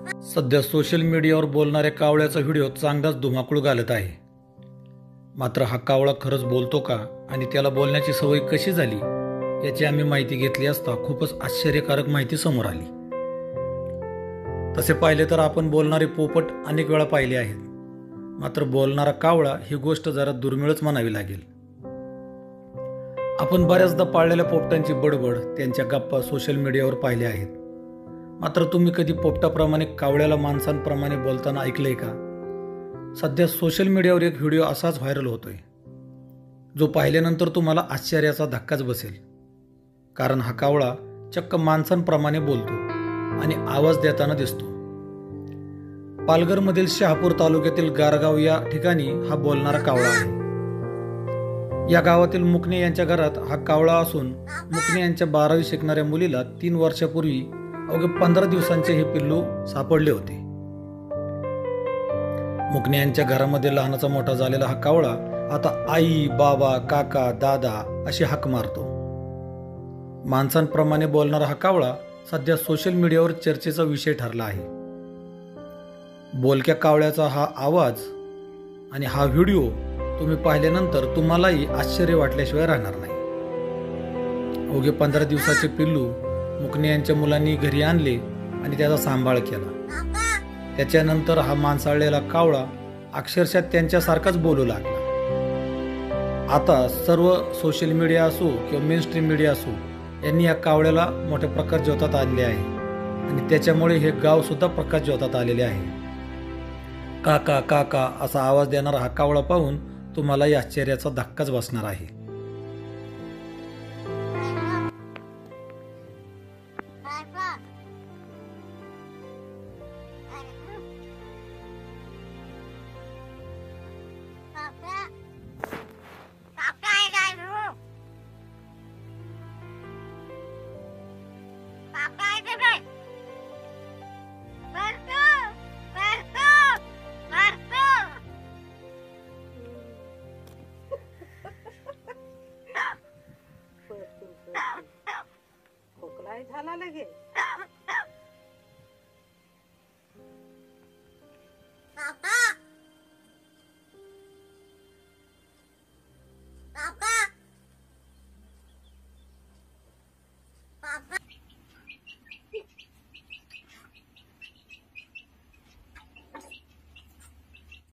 सध्या सोशल मीडियावर बोलणाऱ्या कावळ्याचा व्हिडिओ चांगलाच धुमाकूळ घालत आहे. मात्र हा कावळा खरंच बोलतो का आणि त्याला बोलण्याची सवय कशी झाली याची आम्ही माहिती घेतली असता खूपच आश्चर्यकारक माहिती समोर आली. तसे पाहिले तर आपण बोलणारे पोपट अनेक वेळा पाहिले आहेत, मात्र बोलणारा कावळा ही गोष्ट जरा दुर्मिळच म्हणावी लागेल. आपण बऱ्याचदा पाळलेल्या पोपटांची बडबड, त्यांच्या गप्पा सोशल मीडियावर पाहिल्या आहेत. मात्र तुम्ही कधी पोपटाप्रमाणे कावळ्याला माणसांप्रमाणे बोलताना ऐकलंय का? सध्या सोशल मीडियावर एक व्हिडिओ असाच व्हायरल होतोय, जो पाहिल्यानंतर तुम्हाला आश्चर्याचा धक्काच बसेल. कारण हा कावळा चक्क माणसांप्रमाणे बोलतो आणि आवाज देताना दिसतो. पालघरमधील शहापूर तालुक्यातील गारगाव या ठिकाणी हा बोलणारा कावळा आहे. या गावातील मुकणे यांच्या घरात हा कावळा असून मुकणे यांच्या 12वी शिकणाऱ्या मुलीला 3 वर्षापूर्वी अवघे 15 दिवसांचे हे पिल्लू सापडले होते. मुकणे यांच्या घरामध्ये लहानाचा मोठा झालेला हा कावळा आता आई, बाबा, काका, दादा अशी हाक मारतो. माणसांप्रमाणे बोलणारा हा कावळा सध्या सोशल मीडियावर चर्चेचा विषय ठरला आहे. बोलक्या कावळ्याचा हा आवाज आणि हा व्हिडिओ तुम्ही पाहिल्यानंतर तुम्हालाही आश्चर्य वाटल्याशिवाय राहणार नाही. अवघे 15 दिवसाचे पिल्लू मुकणे यांच्या मुलांनी घरी आणले आणि त्याचा सांभाळ केला. त्याच्यानंतर हा माणसाळलेला कावळा अक्षरशः त्यांच्यासारखाच बोलू लागला. आता सर्व सोशल मीडिया असो किंवा मेन स्ट्रीम मीडिया असो यांनी या कावळ्याला मोठ्या प्रकारे ज्योतात आणले आहे आणि त्याच्यामुळे हे गाव सुद्धा प्रकाश ज्योतात आलेले आहे. काका काका असा आवाज देणारा हा कावळा पाहून तुम्हालाही आश्चर्याचा धक्काच बसणार आहे. खोकला झाला लगे.